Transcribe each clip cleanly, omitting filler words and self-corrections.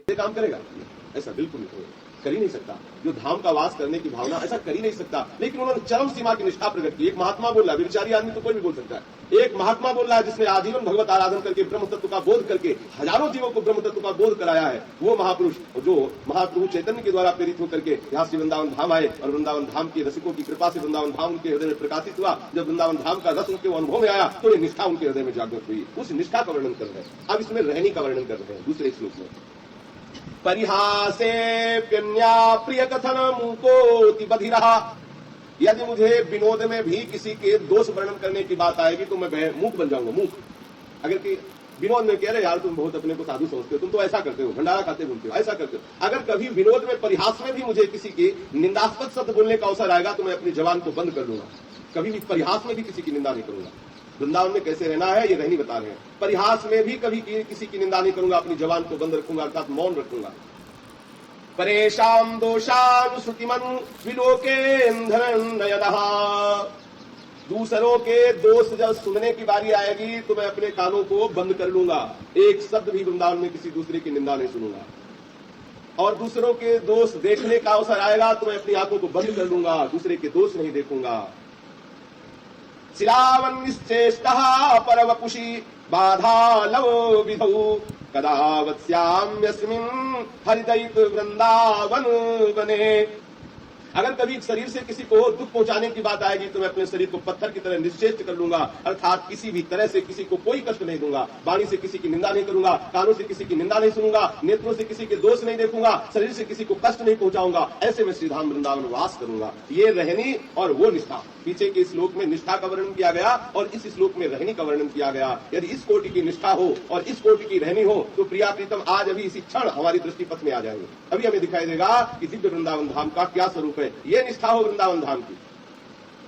ये काम करेगा? ऐसा बिल्कुल नहीं होगा, कर ही नहीं सकता। जो धाम का वास करने की भावना, ऐसा कर ही नहीं सकता। लेकिन उन्होंने चरम सीमा की निष्ठा प्रकट की। एक महात्मा बोल रहा है, विचारी आदमी तो कोई भी बोल सकता है। एक महात्मा बोल रहा है जिसने आजीवन भगवत आराधन करके ब्रह्म तत्व का बोध करके हजारों जीवों को ब्रह्म तत्व का बोध कराया है। वो महापुरुष जो महाप्रभु चैतन्य के द्वारा प्रेरित होकर के यहाँ से वृंदावन धाम आए और वृंदावन धाम के रसिकों की कृपा से वृंदावन धाम उनके हृदय में प्रकाशित हुआ। जब वृंदावन धाम का रस उनके अनुभव में आया तो ये निष्ठा उनके हृदय में जागृत हुई। उस निष्ठा का वर्णन कर रहे हैं। अब इसमें रहनी का वर्णन कर रहे हैं दूसरे श्लोक में। परिहासे प्यन्या प्रिय कथन मुकोति बधिरहा। यदि मुझे विनोद में भी किसी के दोष वर्णन करने की बात आएगी तो मैं मूक बन जाऊंगा, मूक। अगर कि विनोद में कह रहे यार तुम बहुत अपने को साधु समझते हो, तुम तो ऐसा करते हो, भंडारा खाते घूमते हो, ऐसा करते हो। अगर कभी विनोद में परिहास में भी मुझे किसी की निंदास्पद शब्द बोलने का अवसर आएगा तो मैं अपनी जबान को बंद कर दूंगा। कभी भी परिहास में भी किसी की निंदा नहीं करूंगा। वृंदावन में कैसे रहना है ये रहनी बता रहे हैं। परिहास में भी कभी किसी की निंदा नहीं करूंगा, अपनी जबान को बंद रखूंगा, अर्थात मौन रखूंगा। परेशान दोषान श्रुतिमन विलोकेन्द्रनयनः। दूसरों के दोष जब सुनने की बारी आएगी तो मैं अपने कानों को बंद कर लूंगा। एक शब्द भी वृंदावन में किसी दूसरे की निंदा नहीं सुनूंगा। और दूसरों के दोष देखने का अवसर आएगा तो मैं अपनी आंखों को बंद कर लूंगा, दूसरे के दोष नहीं देखूंगा। शिलावन निश्चेष्टः परवपुषि बाधा लव विधौ कदा वत्स्याम्यस्मिन् हरिदयित वृंदावन वने। अगर कभी शरीर से किसी को दुख पहुंचाने की बात आएगी तो मैं अपने शरीर को पत्थर की तरह निश्चेष्ट कर लूंगा, अर्थात किसी भी तरह से किसी को कोई कष्ट नहीं दूंगा। वाणी से किसी की निंदा नहीं करूंगा, कानों से किसी की निंदा नहीं सुनूंगा, नेत्रों से किसी के दोष नहीं देखूंगा, शरीर से किसी को कष्ट नहीं पहुंचाऊंगा। ऐसे में श्रीधाम वृंदावन वास करूंगा। ये रहनी और वो निष्ठा। पीछे के श्लोक में निष्ठा का वर्णन किया गया और इस श्लोक में रहनी का वर्णन किया गया। यदि इस कोटि की निष्ठा हो और इस कोटि की रहनी हो तो प्रिया प्रीतम आज अभी इसी क्षण हमारी दृष्टि पथ में आ जाएंगे। अभी हमें दिखाई देगा कि दिव्य वृंदावन धाम का क्या स्वरूप है। ये निष्ठा हो वृंदावन धाम की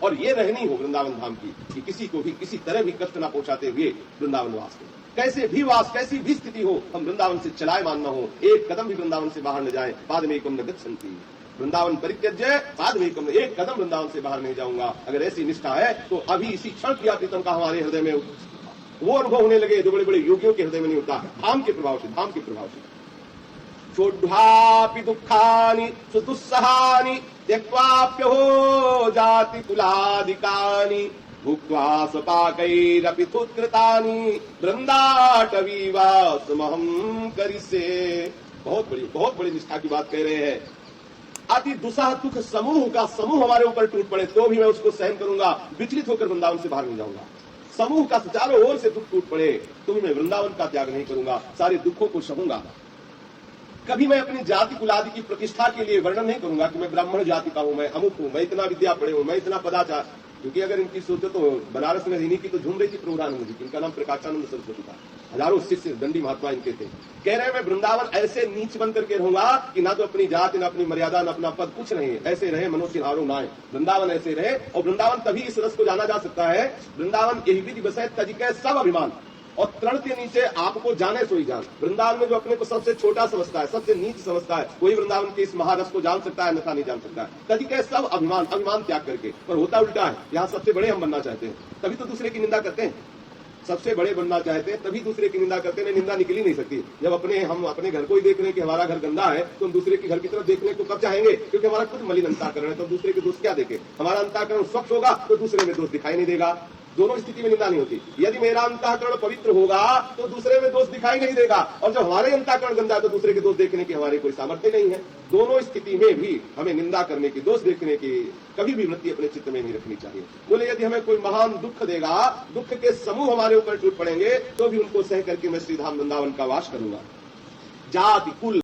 और ये रहनी हो वृंदावन धाम की कि किसी को भी किसी तरह भी कष्ट न पहुंचाते हुए वृंदावन वास करें। कैसे भी वास, कैसी भी स्थिति हो, हम वृंदावन से चलायमान न हो, एक कदम भी वृंदावन से बाहर न जाए। बाद में एकम न गच्छन्ति वृंदावन परित्यज्य बाद में एकम, एक कदम वृंदावन से बाहर नहीं जाऊंगा। अगर ऐसी निष्ठा है तो अभी इसी क्षण प्रिया प्रीतम का हमारे हृदय में वो अनुभव होने लगे जो बड़े बड़े योगियों के हृदय में नहीं होता। धाम के प्रभाव से, धाम के प्रभाव से। चोढ़ापि दुखानि सुदुस्सहानि त्यक्त्वाप्यहो जाति कुलादिकानि भुक्त्वा स्वपाकैरपि तुत्कृतानि वृंदाटवीवासमहं करिष्ये। बहुत बड़ी निष्ठा की बात कह रहे हैं। अति दुस्सह दुख समूह का समूह हमारे ऊपर टूट पड़े तो भी मैं उसको सहन करूंगा, विचलित होकर वृंदावन से बाहर नहीं जाऊंगा। समूह का चारों ओर से दुख टूट पड़े तो भी मैं वृंदावन का त्याग नहीं करूंगा, सारे दुखों को सहूंगा। कभी मैं अपनी जाति कुलादि की प्रतिष्ठा के लिए वर्णन नहीं करूंगा कि मैं ब्राह्मण जाति का हूं, मैं अमुक हूं, मैं इतना विद्या पढ़े हूं, मैं इतना पदाचार। क्योंकि अगर इनकी सोचो तो बनारस में इन्हीं की तो झूम रही थी प्रभुरानंद जी, इनका नाम प्रकाशानंद सरस्वती था। हजारों शिष्य दंडी महात्मा इनके थे। कह रहे मैं वृंदावन ऐसे नीच बन करके रहूंगा कि ना तो अपनी जाति, ना अपनी मर्यादा, ना अपना पद, कुछ नहीं। ऐसे रहे मनोचिन्हारो नाय, वृंदावन ऐसे रहे। और वृंदावन तभी इस रस को जाना जा सकता है। वृंदावन यही विधि बसे तजिके सब अभिमान और तृण के नीचे आपको जाने सोई जान। वृंदावन में जो अपने को सबसे छोटा समझता है, सबसे नीच समझता है, वही वृंदावन के इस महारस को जान सकता है, अन्यथा नहीं जान सकता है। तजिके सब अभिमान, अभिमान त्याग करके। पर होता उल्टा है, यहाँ सबसे बड़े हम बनना चाहते हैं तभी तो दूसरे की निंदा करते हैं। सबसे बड़े बनना चाहते हैं तभी दूसरे की निंदा करते हैं। निंदा निकल ही नहीं सकती। जब हम अपने घर को ही देख रहे हैं कि हमारा घर गंदा है तो हम दूसरे के घर की तरफ देखने को कब चाहेंगे? क्योंकि हमारा खुद मलिन अंतःकरण है तो दूसरे के दोष क्या देखे? हमारा अंतःकरण स्वच्छ होगा तो दूसरे में दोष दिखाई नहीं देगा। दोनों स्थिति में निंदा नहीं होती। यदि मेरा अंतःकरण पवित्र होगा तो दूसरे में दोष दिखाई नहीं देगा, और जब हमारे अंतःकरण गंदा है तो दूसरे के दोष देखने की हमारी कोई सामर्थ्य नहीं है। दोनों स्थिति में भी हमें निंदा करने की, दोष देखने की कभी भी वृत्ति अपने चित्त में नहीं रखनी चाहिए। बोले यदि हमें कोई महान दुख देगा, दुख के समूह हमारे ऊपर टूट पड़ेंगे तो भी उनको सह करके मैं श्रीधाम वृंदावन का वास करूंगा। जाति कुल